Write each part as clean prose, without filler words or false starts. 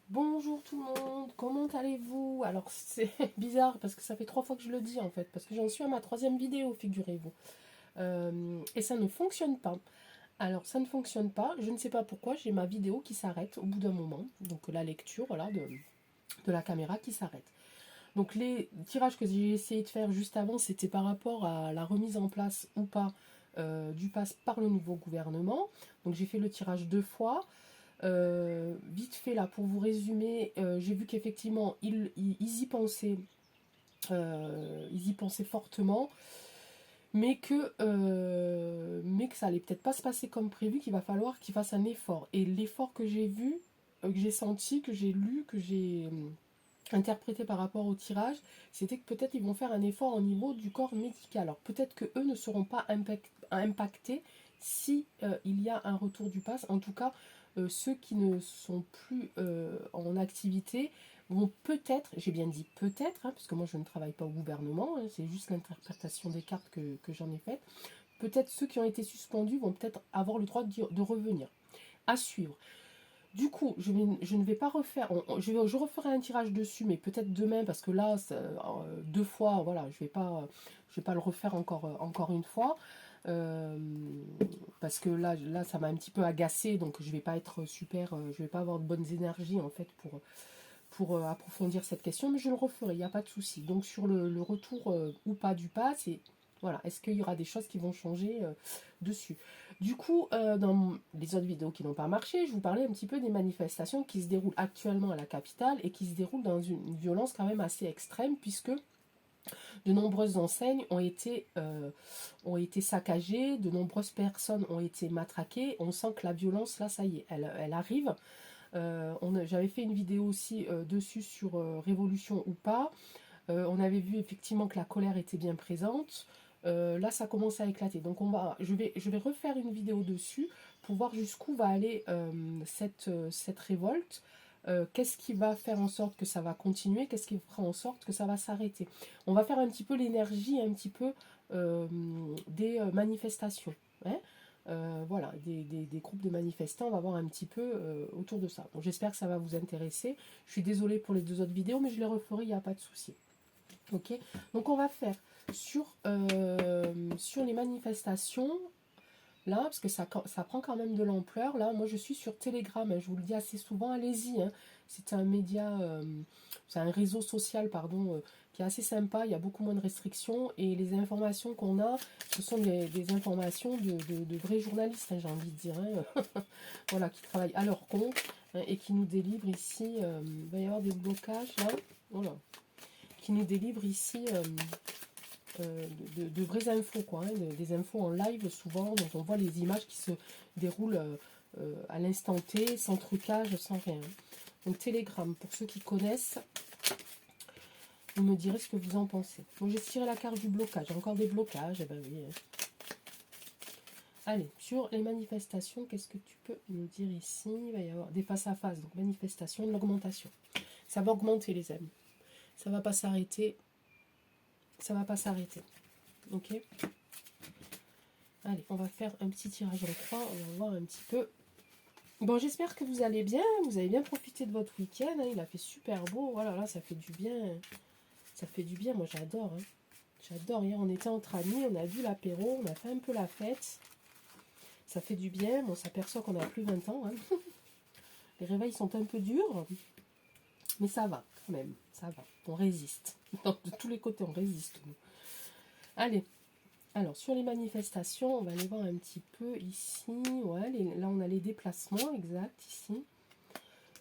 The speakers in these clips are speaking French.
Bonjour tout le monde, comment allez-vous? Alors c'est bizarre parce que ça fait 3 fois que je le dis en fait, parce que j'en suis à ma troisième vidéo, figurez-vous. Et ça ne fonctionne pas. Alors ça ne fonctionne pas, je ne sais pas pourquoi, j'ai ma vidéo qui s'arrête au bout d'un moment, donc la lecture voilà, de la caméra qui s'arrête. Donc les tirages que j'ai essayé de faire juste avant, c'était par rapport à la remise en place ou pas du pass par le nouveau gouvernement. Donc j'ai fait le tirage 2 fois. Vite fait là pour vous résumer, j'ai vu qu'effectivement ils y pensaient fortement, mais que ça allait peut-être pas se passer comme prévu, qu'il va falloir qu'ils fassent un effort. Et l'effort que j'ai vu, que j'ai senti, que j'ai lu, que j'ai interprété par rapport au tirage, c'était que peut-être ils vont faire un effort au niveau du corps médical. Alors peut-être que eux ne seront pas impactés si il y a un retour du pass. En tout cas, ceux qui ne sont plus en activité vont peut-être, j'ai bien dit peut-être, hein, parce que moi je ne travaille pas au gouvernement, hein, c'est juste l'interprétation des cartes que j'en ai faite, peut-être ceux qui ont été suspendus vont peut-être avoir le droit de revenir. À suivre. Du coup, je ne vais pas refaire, je referai un tirage dessus, mais peut-être demain, parce que là, 2 fois, voilà, je vais pas le refaire encore une fois, euh, parce que là, ça m'a un petit peu agacé, donc je vais pas être super, je vais pas avoir de bonnes énergies en fait pour approfondir cette question, mais je le referai, il n'y a pas de souci. Donc sur le retour ou pas du pas, c'est voilà, est-ce qu'il y aura des choses qui vont changer dessus. Du coup, dans les autres vidéos qui n'ont pas marché, je vous parlais un petit peu des manifestations qui se déroulent actuellement à la capitale et qui se déroulent dans une violence quand même assez extrême, puisque de nombreuses enseignes ont été saccagées, de nombreuses personnes ont été matraquées. On sent que la violence, là, ça y est, elle arrive. J'avais fait une vidéo aussi dessus sur Révolution ou pas. On avait vu effectivement que la colère était bien présente. Là, ça commence à éclater. Donc, je vais refaire une vidéo dessus pour voir jusqu'où va aller cette révolte. Qu'est-ce qui va faire en sorte que ça va continuer? Qu'est-ce qui fera en sorte que ça va s'arrêter? On va faire un petit peu l'énergie, un petit peu des manifestations. Hein. Voilà, des groupes de manifestants, on va voir un petit peu autour de ça. Bon, j'espère que ça va vous intéresser. Je suis désolée pour les 2 autres vidéos, mais je les referai, il n'y a pas de souci. Ok, donc on va faire sur les manifestations, là, parce que ça prend quand même de l'ampleur. Là, moi je suis sur Telegram, hein, je vous le dis assez souvent, allez-y. Hein. C'est un média, c'est un réseau social, pardon, qui est assez sympa, il y a beaucoup moins de restrictions, et les informations qu'on a, ce sont des informations de vrais journalistes, hein, j'ai envie de dire, hein, voilà, qui travaillent à leur compte hein, et qui nous délivrent ici, il va y avoir des blocages là, voilà, qui nous délivrent ici de vraies infos, quoi, hein, des infos en live souvent, donc on voit les images qui se déroulent à l'instant T, sans trucage, sans rien. Donc Telegram, pour ceux qui connaissent, vous me direz ce que vous en pensez. Bon, j'ai tiré la carte du blocage, encore des blocages, eh ben oui. Allez, sur les manifestations, qu'est-ce que tu peux nous dire ici? Il va y avoir des face-à-face, donc manifestation de l'augmentation. Ça va augmenter les amis. Ça va pas s'arrêter. Ça va pas s'arrêter. Ok. Allez, on va faire un petit tirage en croix. On va voir un petit peu. Bon, j'espère que vous allez bien. Vous avez bien profité de votre week-end. Hein. Il a fait super beau. Voilà, là, ça fait du bien. Ça fait du bien. Moi, j'adore. Hein. J'adore. Hier, on était entre amis. On a vu l'apéro. On a fait un peu la fête. Ça fait du bien. On s'aperçoit qu'on a plus 20 ans. Hein. Les réveils sont un peu durs. Mais ça va, quand même. Ça va. On résiste. De tous les côtés, on résiste. Allez. Alors, sur les manifestations, on va aller voir un petit peu ici. Ouais, là, on a les déplacements, exact, ici.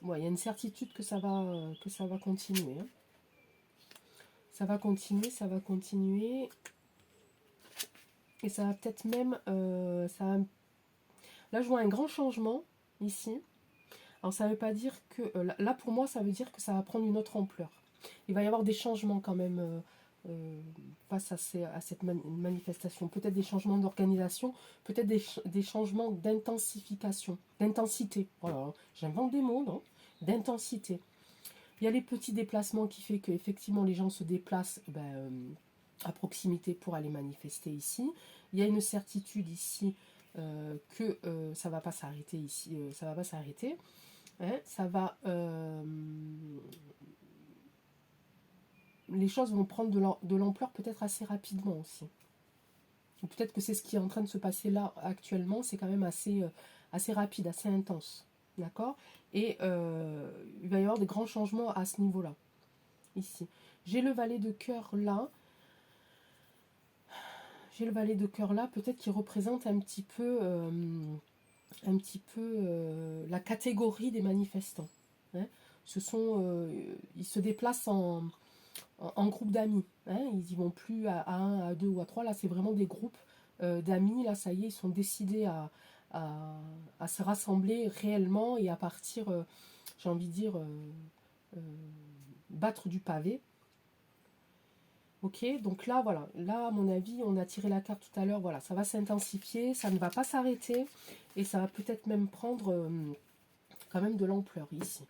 Bon, il y a une certitude que ça va continuer. Hein. Ça va continuer, ça va continuer. Et ça va peut-être même... Là, je vois un grand changement, ici. Alors, ça ne veut pas dire que... là, pour moi, ça veut dire que ça va prendre une autre ampleur. Il va y avoir des changements quand même face à cette manifestation. Peut-être des changements d'organisation, peut-être des changements d'intensification, d'intensité. Voilà, j'invente des mots, non? D'intensité. Il y a les petits déplacements qui fait qu'effectivement les gens se déplacent à proximité pour aller manifester ici. Il y a une certitude ici que ça ne va pas s'arrêter ici, ça va pas s'arrêter. Hein, ça va... les choses vont prendre de l'ampleur peut-être assez rapidement aussi. Peut-être que c'est ce qui est en train de se passer là actuellement, c'est quand même assez rapide, assez intense. D'accord. Et il va y avoir des grands changements à ce niveau-là. Ici. J'ai le valet de cœur là. J'ai le valet de cœur là, peut-être qui représente un petit peu la catégorie des manifestants. Hein. Ils se déplacent en groupe d'amis. Hein. Ils n'y vont plus à 1, à 2 ou à 3. Là, c'est vraiment des groupes d'amis. Là, ça y est, ils sont décidés à se rassembler réellement et à partir, j'ai envie de dire, euh, battre du pavé. Ok, donc là, voilà. Là, à mon avis, on a tiré la carte tout à l'heure. Voilà, ça va s'intensifier, ça ne va pas s'arrêter et ça va peut-être même prendre quand même de l'ampleur ici.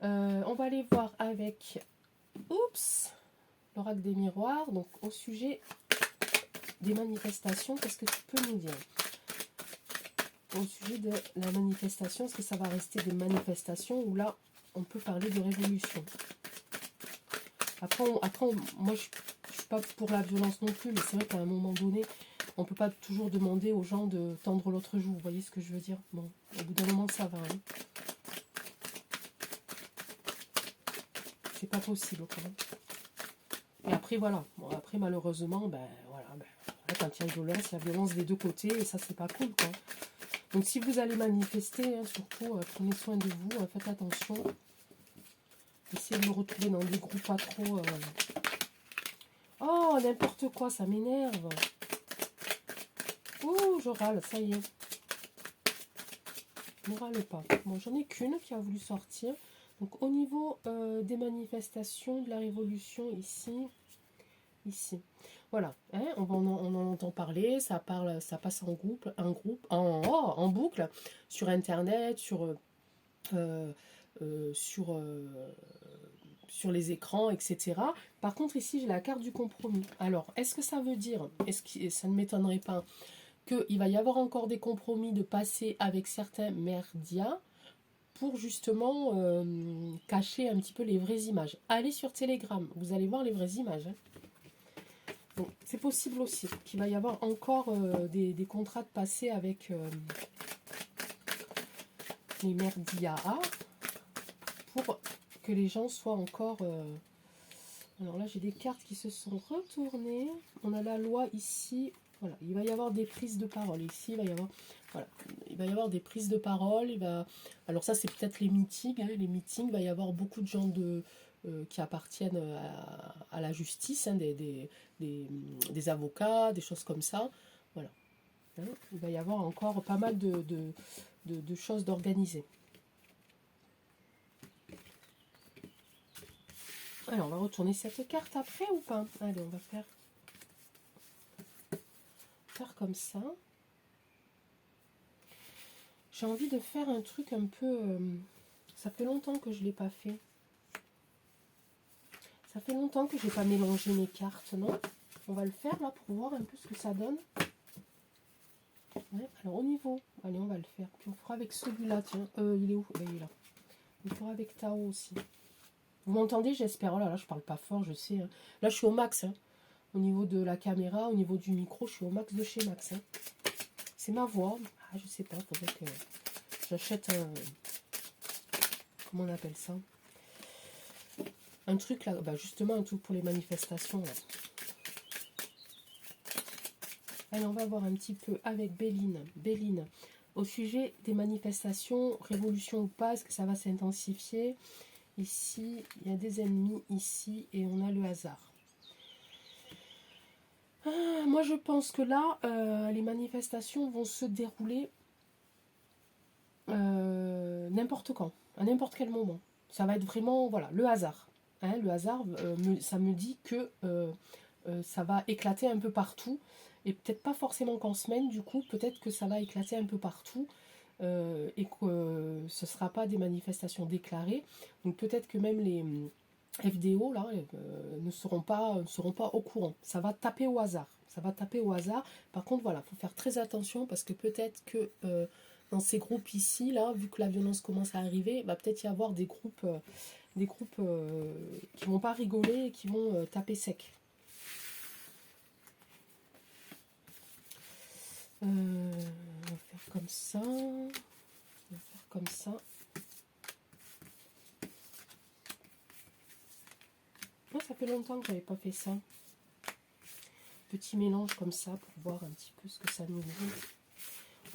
On va aller voir avec... Oups, l'oracle des miroirs. Donc, au sujet des manifestations, qu'est-ce que tu peux nous dire? Au sujet de la manifestation, est-ce que ça va rester des manifestations ou là, on peut parler de révolution? Après, moi, je ne suis pas pour la violence non plus, mais c'est vrai qu'à un moment donné, on ne peut pas toujours demander aux gens de tendre l'autre joue. Vous voyez ce que je veux dire? Bon, au bout d'un moment, ça va. Hein. C'est pas possible, quand même. Et après, voilà. Bon, après, malheureusement, ben, voilà, quand il y a violence des deux côtés, et ça, c'est pas cool, quoi. Donc, si vous allez manifester, hein, surtout, prenez soin de vous, faites attention. Essayez de me retrouver dans des groupes pas trop... Oh, n'importe quoi, ça m'énerve. Ouh, je râle, ça y est. Ne râle pas. Bon, j'en ai qu'une qui a voulu sortir. Donc, au niveau des manifestations de la révolution, ici. Voilà, hein, on en entend parler, ça passe en boucle, sur Internet, sur, sur les écrans, etc. Par contre, ici, j'ai la carte du compromis. Alors, est-ce que ça veut dire, ça ne m'étonnerait pas, qu'il va y avoir encore des compromis de passer avec certains merdias pour justement cacher un petit peu les vraies images. Allez sur Telegram, vous allez voir les vraies images. Hein. Donc, c'est possible aussi qu'il va y avoir encore des contrats de passer avec les merdias pour que les gens soient encore... Alors là, j'ai des cartes qui se sont retournées. On a la loi ici. Voilà, il va y avoir des prises de parole. Ici, il va y avoir, voilà, il va y avoir des prises de parole. Alors ça, c'est peut-être les meetings. Hein. Les meetings, il va y avoir beaucoup de gens qui appartiennent à la justice, hein, des avocats, des choses comme ça. Voilà. Hein. Il va y avoir encore pas mal de choses d'organiser. Alors, on va retourner cette carte après ou pas? Allez, on va faire comme ça. J'ai envie de faire un truc un peu... ça fait longtemps que je ne l'ai pas fait. Ça fait longtemps que je n'ai pas mélangé mes cartes, non? On va le faire là pour voir un peu ce que ça donne. Ouais, alors au niveau... Allez, on va le faire. Puis on fera avec celui-là, tiens. Il est où? Il est là. On fera avec Tao aussi. Vous m'entendez, j'espère. Oh là là, je parle pas fort, je sais. Hein. Là, je suis au max. Hein. Au niveau de la caméra, au niveau du micro, je suis au max de chez Max. Hein. C'est ma voix. Ah, je sais pas, il faudrait que j'achète un... Comment on appelle ça? Un truc là, bah justement un truc pour les manifestations. Là. Allez, on va voir un petit peu avec Béline. Béline, au sujet des manifestations, révolution ou pas, est-ce que ça va s'intensifier? Ici, il y a des ennemis, ici, et on a le hasard. Moi, je pense que là, les manifestations vont se dérouler n'importe quand, à n'importe quel moment. Ça va être vraiment, voilà, le hasard. Hein, le hasard, ça me dit que ça va éclater un peu partout. Et peut-être pas forcément qu'en semaine, du coup, peut-être que ça va éclater un peu partout. Et que ce ne sera pas des manifestations déclarées. Donc peut-être que même les FDO là, ne seront pas au courant. Ça va taper au hasard. Ça va taper au hasard. Par contre, voilà, il faut faire très attention parce que peut-être que dans ces groupes ici, là, vu que la violence commence à arriver, il va peut-être y avoir des groupes qui vont pas rigoler et qui vont taper sec. On va faire comme ça. On va faire comme ça. Oh, ça fait longtemps que j'avais pas fait ça. Petit mélange comme ça pour voir un petit peu ce que ça nous donne.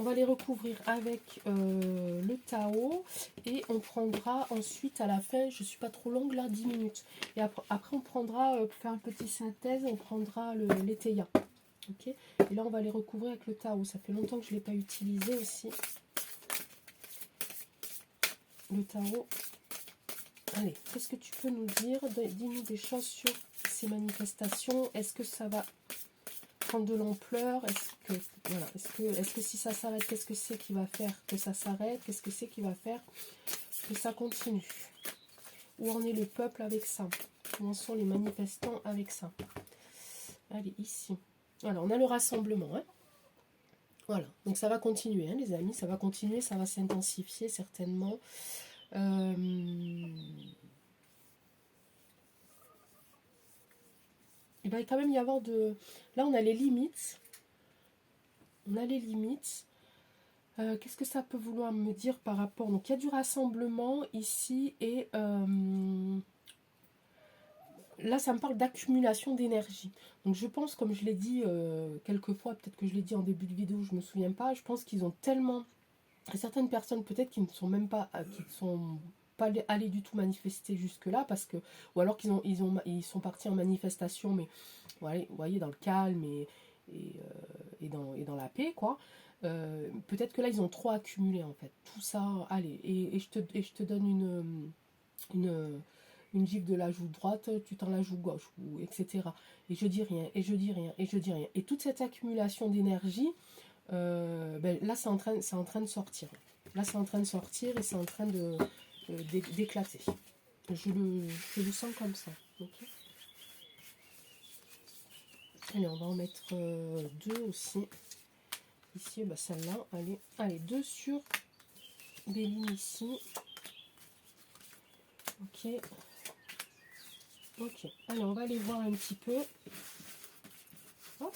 On va les recouvrir avec le Tao et on prendra ensuite à la fin, je suis pas trop longue là, 10 minutes. Et après on prendra, pour faire une petite synthèse, on prendra l'Eteia. Ok. Et là on va les recouvrir avec le Tao. Ça fait longtemps que je ne l'ai pas utilisé aussi. Le Tao. Allez, qu'est-ce que tu peux nous dire? Dis-nous des choses sur ces manifestations. Est-ce que ça va prendre de l'ampleur? Est-ce que si ça s'arrête, qu'est-ce que c'est qui va faire que ça s'arrête? Qu'est-ce que c'est qui va faire que ça continue? Où en est le peuple avec ça? Où en sont les manifestants avec ça? Allez, ici. Voilà, on a le rassemblement. Hein. Voilà, donc ça va continuer, hein, les amis. Ça va continuer, ça va s'intensifier certainement. Il va quand même y avoir de... Là, on a les limites. On a les limites. Qu'est-ce que ça peut vouloir me dire par rapport... Donc, il y a du rassemblement ici et... Là, ça me parle d'accumulation d'énergie. Donc, je pense, comme je l'ai dit quelques fois, peut-être que je l'ai dit en début de vidéo, je ne me souviens pas, je pense qu'ils ont tellement... Certaines personnes, peut-être, qui ne sont même pas... qui ne sont pas allées du tout manifester jusque-là, parce que... Ou alors ils sont partis en manifestation, mais vous voyez, dans le calme et dans la paix, quoi. Peut-être que là, ils ont trop accumulé, en fait. Tout ça, allez, et je te donne une gifle de la joue droite, tu t'en la joue gauche, ou etc. Et je dis rien, et je dis rien, et je dis rien. Et toute cette accumulation d'énergie, là, c'est en train de sortir. Là, c'est en train de sortir et c'est en train d'éclater. Je le sens comme ça. Okay. Allez, on va en mettre deux aussi. Ici, celle-là, allez, deux sur des lignes ici. Ok. Ok. Allez, on va aller voir un petit peu. Hop.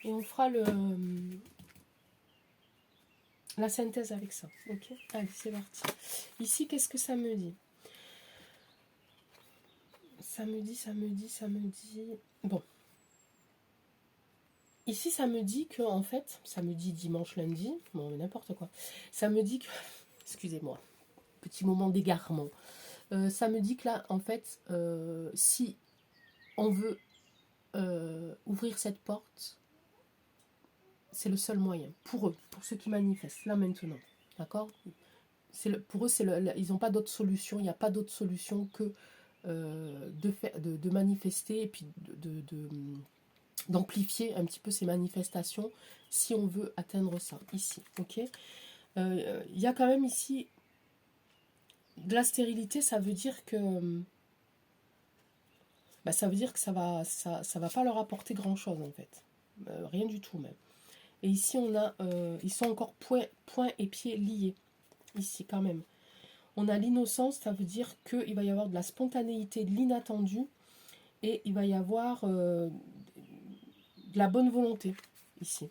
Et on fera la synthèse avec ça. Ok. Allez, c'est parti. Ici, qu'est-ce que ça me dit? Ça me dit... Bon. Ici, ça me dit que, en fait, ça me dit dimanche, lundi, bon, n'importe quoi. Ça me dit que, excusez-moi, petit moment d'égarement. Ça me dit que là, en fait, si on veut ouvrir cette porte, c'est le seul moyen, pour eux, pour ceux qui manifestent, là maintenant, d'accord? Pour eux, ils n'ont pas d'autre solution, il n'y a pas d'autre solution que de manifester et puis d'amplifier un petit peu ces manifestations si on veut atteindre ça, ici, ok? Il y a quand même ici de la stérilité, ça veut dire que ça veut dire que ça va pas leur apporter grand chose en fait, rien du tout même. Et ici on a ils sont encore poings et pieds liés ici quand même. On a l'innocence, ça veut dire qu'il va y avoir de la spontanéité, de l'inattendu, et il va y avoir de la bonne volonté ici.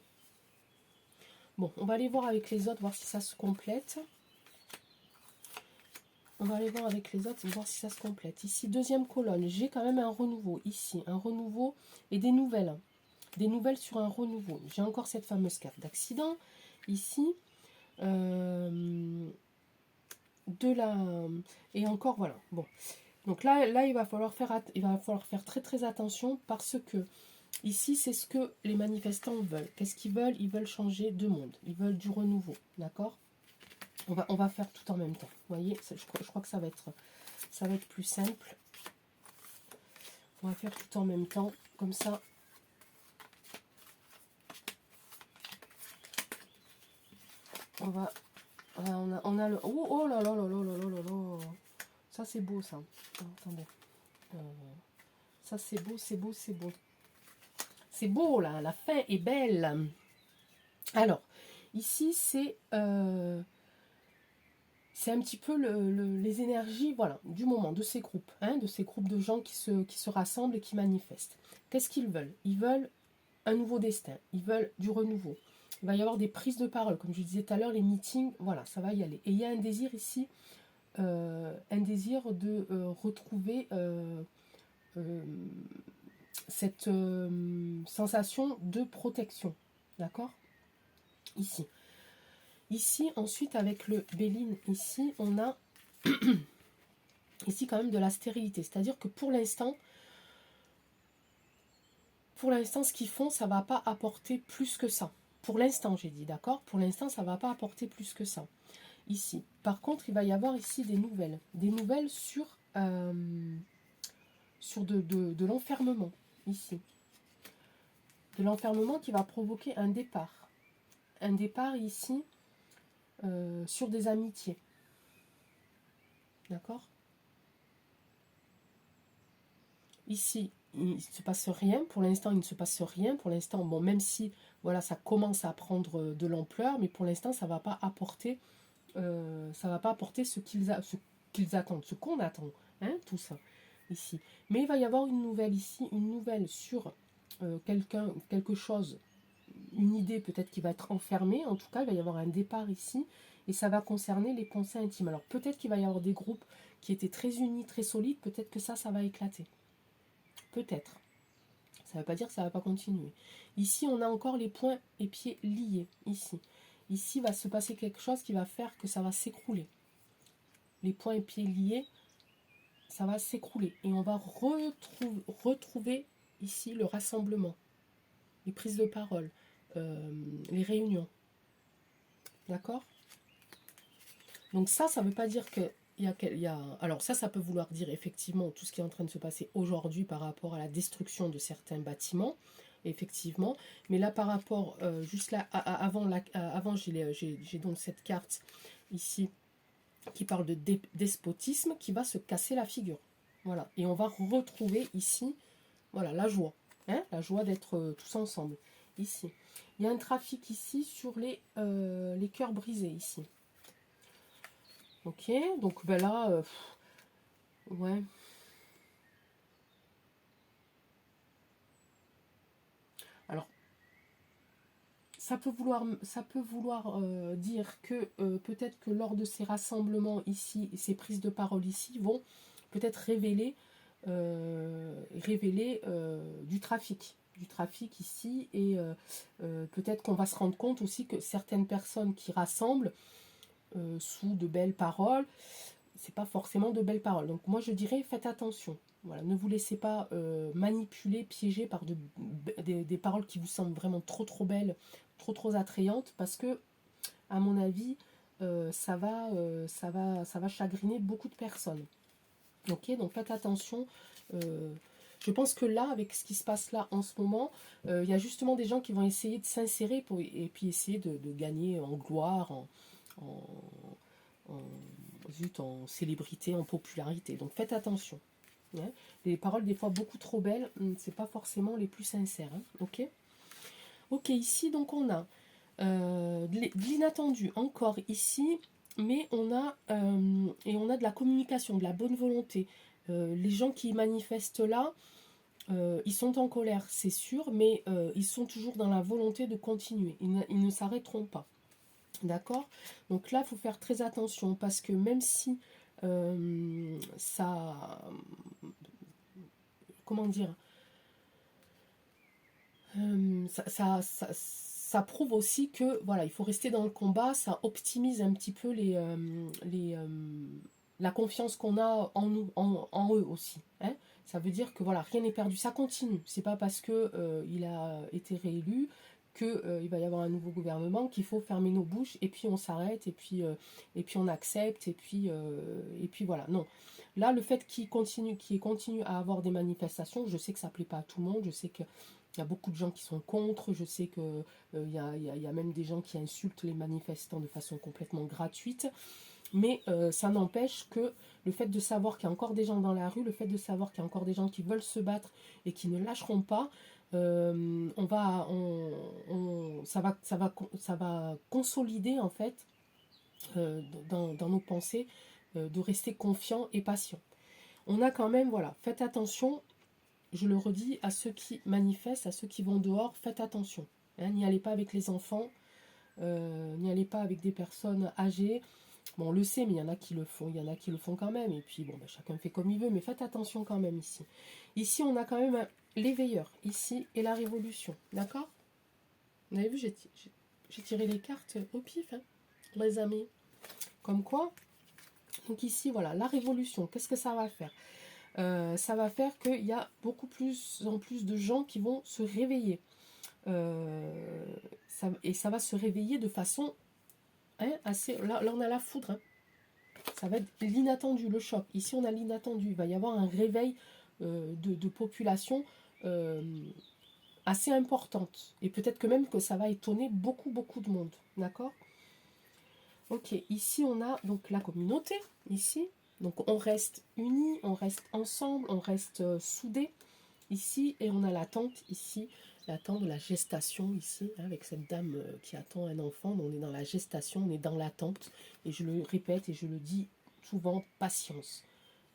Bon, on va aller voir avec les autres, voir si ça se complète. On va aller voir avec les autres, voir si ça se complète. Ici, deuxième colonne, j'ai quand même un renouveau. Ici, un renouveau et des nouvelles. Des nouvelles sur un renouveau. J'ai encore cette fameuse carte d'accident. Ici, et encore, voilà. Bon. Donc là, il va falloir faire très très attention parce que ici, c'est ce que les manifestants veulent. Qu'est-ce qu'ils veulent? Ils veulent changer de monde. Ils veulent du renouveau. D'accord? On va faire tout en même temps. Vous voyez, je crois que ça va être plus simple. On va faire tout en même temps. Comme ça. On a le... Oh là là là là là là là. Ça, c'est beau, ça. Attendez. Ça, c'est beau, c'est beau, c'est beau. C'est beau, là. La fin est belle. Alors, Ici, c'est un petit peu les énergies, voilà, du moment, de ces groupes, hein, de ces groupes de gens qui se rassemblent et qui manifestent. Qu'est-ce qu'ils veulent? Ils veulent un nouveau destin, ils veulent du renouveau. Il va y avoir des prises de parole, comme je disais tout à l'heure, les meetings, voilà, ça va y aller. Et il y a un désir ici, un désir de retrouver euh, cette sensation de protection, d'accord? Ici. Ici, ensuite, avec le Béline, ici, on a ici quand même de la stérilité. C'est-à-dire que pour l'instant, ce qu'ils font, ça ne va pas apporter plus que ça. Pour l'instant, j'ai dit, d'accord? Pour l'instant, ça ne va pas apporter plus que ça. Ici. Par contre, il va y avoir ici des nouvelles. Des nouvelles sur de l'enfermement, ici. De l'enfermement qui va provoquer un départ. Un départ ici sur des amitiés. D'accord? Ici, il ne se passe rien. Pour l'instant, il ne se passe rien. Pour l'instant, bon, même si voilà, ça commence à prendre de l'ampleur, mais pour l'instant, ça ne va pas apporter, ce qu'ils attendent, ce qu'on attend, hein, tout ça, ici. Mais il va y avoir une nouvelle ici, une nouvelle sur quelque chose, une idée peut-être qui va être enfermée. En tout cas, il va y avoir un départ ici, et ça va concerner les pensées intimes. Alors peut-être qu'il va y avoir des groupes qui étaient très unis, très solides, peut-être que ça va éclater. Peut-être. Ça ne veut pas dire que ça ne va pas continuer. Ici, on a encore les poings et pieds liés. Ici. Ici, va se passer quelque chose qui va faire que ça va s'écrouler. Les poings et pieds liés, ça va s'écrouler. Et on va retrouver ici le rassemblement, les prises de parole, les réunions. D'accord? Donc ça ne veut pas dire que alors ça peut vouloir dire effectivement tout ce qui est en train de se passer aujourd'hui par rapport à la destruction de certains bâtiments, effectivement. Mais là, par rapport, juste là, avant j'ai donc cette carte ici qui parle de despotisme qui va se casser la figure. Voilà. Et on va retrouver ici, voilà, la joie. Hein, la joie d'être tous ensemble. Ici. Il y a un trafic ici sur les cœurs brisés, ici. Ok, donc ben là, ouais. Alors, ça peut vouloir dire que peut-être que lors de ces rassemblements ici, ces prises de parole ici vont peut-être révéler du trafic. Du trafic ici, et peut-être qu'on va se rendre compte aussi que certaines personnes qui rassemblent sous de belles paroles, c'est pas forcément de belles paroles. Donc moi je dirais faites attention. Voilà, ne vous laissez pas manipuler, piéger par des paroles qui vous semblent vraiment trop belles, trop attrayantes, parce que à mon avis ça va chagriner beaucoup de personnes. Ok, donc faites attention. Je pense que là, avec ce qui se passe là en ce moment, il y a justement des gens qui vont essayer de s'insérer et puis essayer de gagner en gloire, en, en célébrité, en popularité. Donc faites attention. Hein. Les paroles, des fois, beaucoup trop belles, c'est pas forcément les plus sincères. Hein. Ok. Ok, ici, donc on a de l'inattendu encore ici, mais on a de la communication, de la bonne volonté. Les gens qui manifestent là, ils sont en colère, c'est sûr, mais ils sont toujours dans la volonté de continuer. Ils ne s'arrêteront pas. D'accord? Donc là, il faut faire très attention parce que même si ça. Comment dire? Ça prouve aussi que voilà, il faut rester dans le combat, ça optimise un petit peu la confiance qu'on a en nous, en eux aussi. Hein. Ça veut dire que voilà, rien n'est perdu, ça continue. C'est pas parce que il a été réélu que il va y avoir un nouveau gouvernement qu'il faut fermer nos bouches et puis on s'arrête et puis on accepte et puis voilà. Non. Là, le fait qu'il continue à avoir des manifestations, je sais que ça plaît pas à tout le monde, je sais que il y a beaucoup de gens qui sont contre, je sais qu'il y a même des gens qui insultent les manifestants de façon complètement gratuite, mais ça n'empêche que le fait de savoir qu'il y a encore des gens dans la rue, le fait de savoir qu'il y a encore des gens qui veulent se battre et qui ne lâcheront pas, ça va consolider en fait dans nos pensées de rester confiant et patient. On a quand même, voilà, faites attention, je le redis, à ceux qui manifestent, à ceux qui vont dehors, faites attention. Hein, n'y allez pas avec les enfants, n'y allez pas avec des personnes âgées. Bon, on le sait, mais il y en a qui le font, il y en a qui le font quand même. Et puis, bon, ben, chacun fait comme il veut, mais faites attention quand même ici. Ici, on a quand même l'éveilleur, ici, et la révolution. D'accord? Vous avez vu, j'ai tiré les cartes au pif, hein, les amis. Comme quoi, donc ici, voilà, la révolution, qu'est-ce que ça va faire? Ça va faire qu'il y a beaucoup plus en plus de gens qui vont se réveiller. Et ça va se réveiller de façon assez... Là, on a la foudre. Hein. Ça va être l'inattendu, le choc. Ici, on a l'inattendu. Il va y avoir un réveil de population assez importante. Et peut-être que même que ça va étonner beaucoup, beaucoup de monde. D'accord? Ok, ici, on a donc la communauté. Ici, donc on reste unis, on reste ensemble, on reste soudés. Ici, et on a l'attente ici, l'attente de la gestation ici, hein, avec cette dame qui attend un enfant. On est dans la gestation, on est dans l'attente. Et je le répète et je le dis souvent, patience.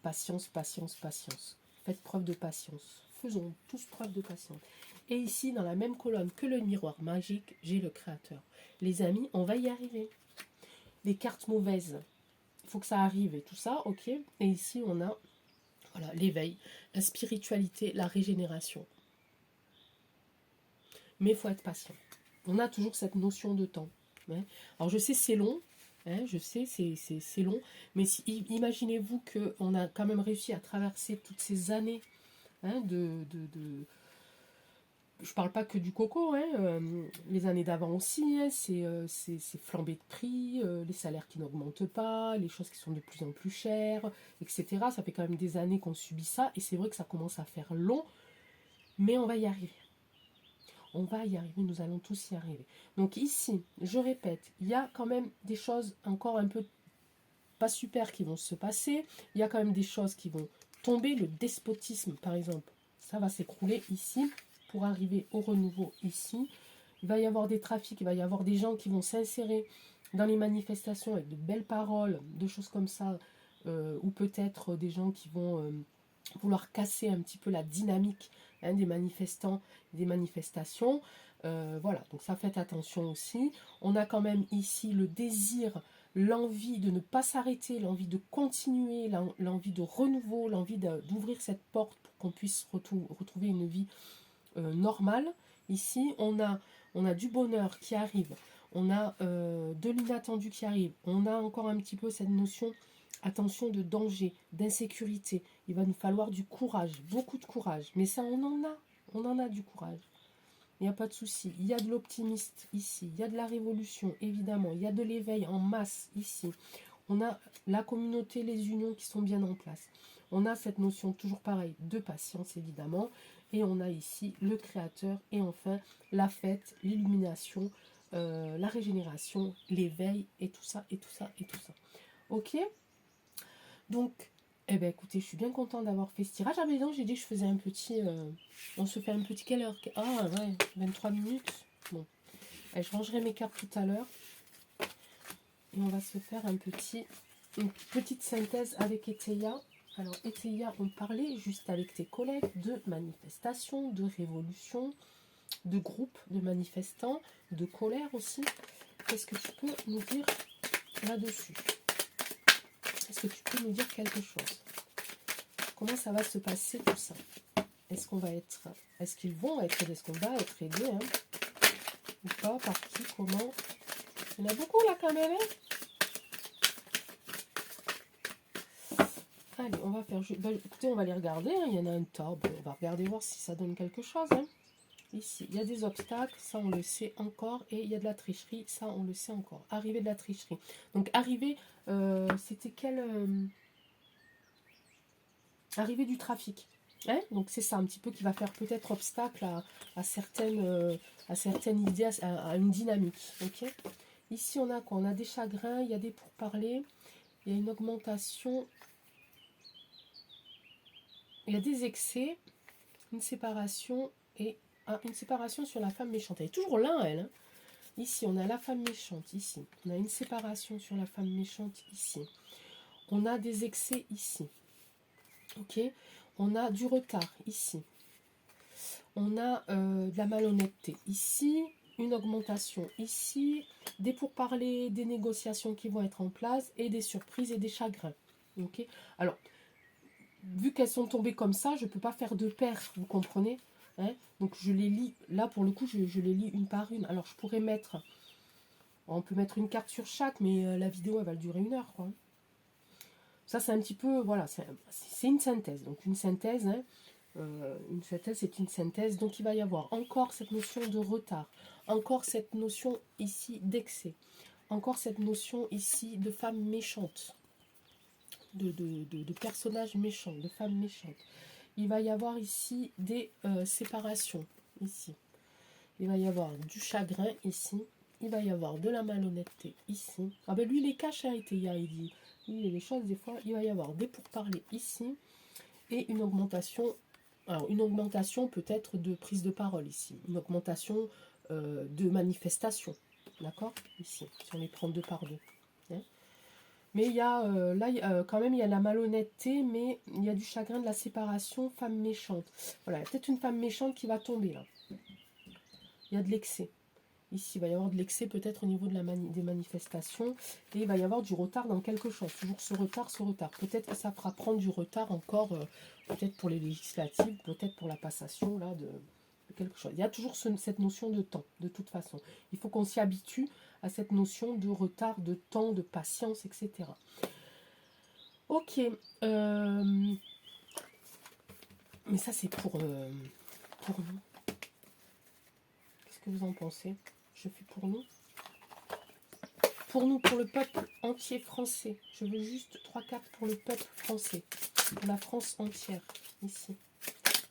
Patience, patience, patience. Faites preuve de patience. Faisons tous preuve de patience. Et ici, dans la même colonne que le miroir magique, j'ai le créateur. Les amis, on va y arriver. Les cartes mauvaises, il faut que ça arrive et tout ça, ok. Et ici, on a voilà, l'éveil, la spiritualité, la régénération. Mais il faut être patient. On a toujours cette notion de temps. Hein. Alors je sais c'est long, hein, je sais c'est long, mais imaginez-vous qu'on a quand même réussi à traverser toutes ces années hein, je parle pas que du coco, hein, les années d'avant aussi, hein, c'est flambé de prix, les salaires qui n'augmentent pas, les choses qui sont de plus en plus chères, etc. Ça fait quand même des années qu'on subit ça, et c'est vrai que ça commence à faire long, mais on va y arriver. On va y arriver, nous allons tous y arriver. Donc ici, je répète, il y a quand même des choses encore un peu pas super qui vont se passer. Il y a quand même des choses qui vont tomber. Le despotisme, par exemple, ça va s'écrouler ici pour arriver au renouveau ici. Il va y avoir des trafics, il va y avoir des gens qui vont s'insérer dans les manifestations avec de belles paroles, de choses comme ça, ou peut-être des gens qui vont vouloir casser un petit peu la dynamique hein, des manifestants, des manifestations. Voilà, donc ça faites attention aussi. On a quand même ici le désir, l'envie de ne pas s'arrêter, l'envie de continuer, l'envie de renouveau, l'envie d'ouvrir cette porte pour qu'on puisse retrouver une vie normale. Ici, on a du bonheur qui arrive, on a de l'inattendu qui arrive, on a encore un petit peu cette notion, attention, de danger, d'insécurité. Il va nous falloir du courage, beaucoup de courage. Mais ça, on en a du courage. Il n'y a pas de souci. Il y a de l'optimiste ici, il y a de la révolution, évidemment. Il y a de l'éveil en masse ici. On a la communauté, les unions qui sont bien en place. On a cette notion, toujours pareil, de patience, évidemment. Et on a ici le créateur et enfin la fête, l'illumination, la régénération, l'éveil et tout ça, et tout ça, et tout ça. Ok? Donc, eh ben écoutez, je suis bien contente d'avoir fait ce tirage. Ah mais non, j'ai dit que je faisais un petit... on se fait un petit... Quelle heure? Ah ouais, 23 minutes. Bon, allez, je rangerai mes cartes tout à l'heure. Et on va se faire une petite synthèse avec Eteia. Alors Eteia, on parlait juste avec tes collègues de manifestations, de révolution, de groupes de manifestants, de colère aussi. Qu'est-ce que tu peux nous dire là-dessus? Est-ce que tu peux nous dire quelque chose? Comment ça va se passer tout ça? Est-ce qu'on va être... Est-ce qu'ils vont être aidés? Est-ce qu'on va être aidés hein? Ou pas? Par qui? Comment? Il y en a beaucoup là quand même, hein? Allez, on va faire... Ben, écoutez, on va les regarder. Hein. Il y en a un tas. Bon, on va regarder voir si ça donne quelque chose. Hein. Ici, il y a des obstacles. Ça, on le sait encore. Et il y a de la tricherie. Ça, on le sait encore. Arrivée de la tricherie. Donc, arrivée... c'était quelle... arrivée du trafic. Hein, donc, c'est ça un petit peu qui va faire peut-être obstacle à certaines idées, à une dynamique. Ok. Ici, on a quoi? On a des chagrins. Il y a des pourparlers. Il y a une augmentation... Il y a des excès, une séparation et Ah, une séparation sur la femme méchante. Elle est toujours là, elle. Hein. Ici, on a la femme méchante, ici. On a une séparation sur la femme méchante, ici. On a des excès, ici. Ok. On a du retard, ici. On a de la malhonnêteté, ici. Une augmentation, ici. Des pourparlers, des négociations qui vont être en place. Et des surprises et des chagrins. Ok. Alors, vu qu'elles sont tombées comme ça, je ne peux pas faire de paire, vous comprenez, hein. Donc je les lis, là pour le coup, je les lis une par une. Alors je pourrais mettre, on peut mettre une carte sur chaque, mais la vidéo elle va durer 1 heure, quoi. Ça c'est un petit peu, voilà, c'est une synthèse. Donc une synthèse, hein, une synthèse c'est une synthèse. Donc il va y avoir encore cette notion de retard, encore cette notion ici d'excès, encore cette notion ici de femme méchante. De personnages méchants, de femmes méchantes. Il va y avoir ici des séparations, ici. Il va y avoir du chagrin, ici. Il va y avoir de la malhonnêteté, ici. Ah ben lui, il les cache, hein, il dit. Lui, les choses, des fois, il va y avoir des pourparlers, ici. Et une augmentation, alors une augmentation peut-être de prise de parole, ici. Une augmentation de manifestation, d'accord. Ici, si on les prend deux par deux. Hein. Mais il y a, là, quand même, il y a la malhonnêteté, mais il y a du chagrin, de la séparation, femme méchante. Voilà, il y a peut-être une femme méchante qui va tomber, là. Il y a de l'excès. Ici, il va y avoir de l'excès peut-être au niveau de des manifestations. Et il va y avoir du retard dans quelque chose. Toujours ce retard, ce retard. Peut-être que ça fera prendre du retard encore, peut-être pour les législatives, peut-être pour la passation, là, de quelque chose. Il y a toujours cette notion de temps, de toute façon. Il faut qu'on s'y habitue à cette notion de retard, de temps, de patience, etc. Ok. Mais ça, c'est pour nous. Qu'est-ce que vous en pensez? Je fais pour nous. Pour nous, pour le peuple entier français. Je veux juste 3 cartes pour le peuple français. Pour la France entière. Ici.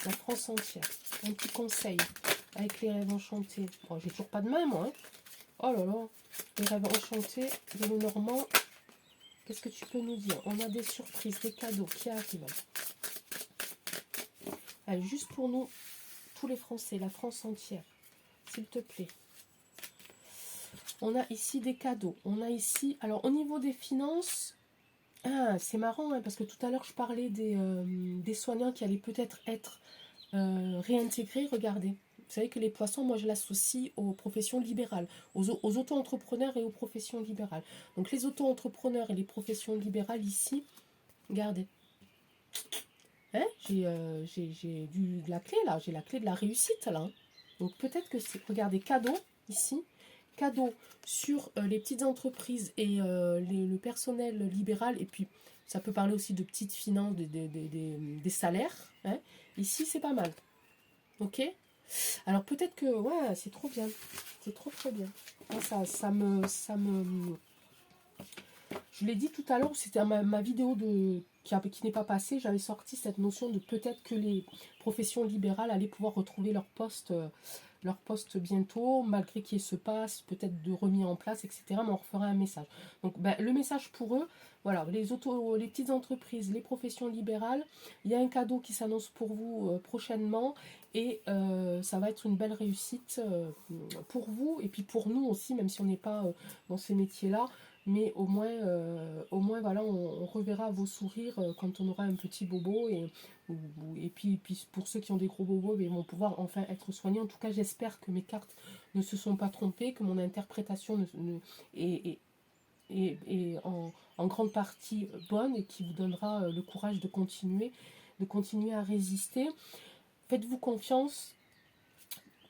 La France entière. Un petit conseil. Avec les rêves enchantés. Bon, j'ai toujours pas de main, moi. Hein. Oh là là. Les rêves enchantés de Lenormand. Qu'est-ce que tu peux nous dire? On a des surprises, des cadeaux qui arrivent. Allez, juste pour nous, tous les Français, la France entière. S'il te plaît. On a ici des cadeaux. On a ici... Alors, au niveau des finances... Ah, c'est marrant, hein, parce que tout à l'heure, je parlais des soignants qui allaient peut-être être, réintégrés. Regardez. Vous savez que les poissons, moi, je l'associe aux professions libérales, aux auto-entrepreneurs et aux professions libérales. Donc, les auto-entrepreneurs et les professions libérales, ici, regardez. Hein, j'ai de la clé, là. J'ai la clé de la réussite, là. Hein. Donc, peut-être que c'est... Regardez, cadeau, ici. Cadeau sur les petites entreprises et le personnel libéral, et puis ça peut parler aussi de petites finances, des salaires. Hein. Ici, c'est pas mal. Ok. Alors peut-être que, ouais, c'est trop bien. C'est trop très bien. Ça me... Je l'ai dit tout à l'heure, c'était ma vidéo qui n'est pas passée, j'avais sorti cette notion de peut-être que les professions libérales allaient pouvoir retrouver leur poste bientôt, malgré qu'il se passe, peut-être de remis en place, etc. Mais on refera un message. Donc ben, le message pour eux, voilà, les petites entreprises, les professions libérales, il y a un cadeau qui s'annonce pour vous prochainement, et ça va être une belle réussite pour vous, et puis pour nous aussi, même si on n'est pas dans ces métiers-là. Mais au moins voilà, on reverra vos sourires quand on aura un petit bobo. Et puis pour ceux qui ont des gros bobos, ils vont pouvoir enfin être soignés. En tout cas, j'espère que mes cartes ne se sont pas trompées, que mon interprétation est en grande partie bonne et qui vous donnera le courage de continuer à résister. Faites-vous confiance.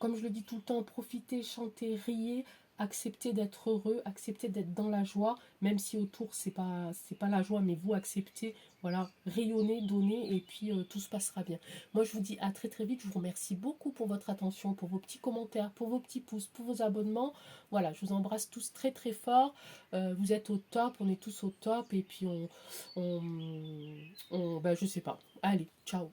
Comme je le dis tout le temps, profitez, chantez, riez. Acceptez d'être heureux, acceptez d'être dans la joie, même si autour c'est pas la joie, mais vous acceptez, voilà, rayonnez, donnez, et puis tout se passera bien. Moi je vous dis à très très vite, je vous remercie beaucoup pour votre attention, pour vos petits commentaires, pour vos petits pouces, pour vos abonnements. Voilà, je vous embrasse tous très très fort, vous êtes au top, on est tous au top, et puis ben, je sais pas. Allez, ciao.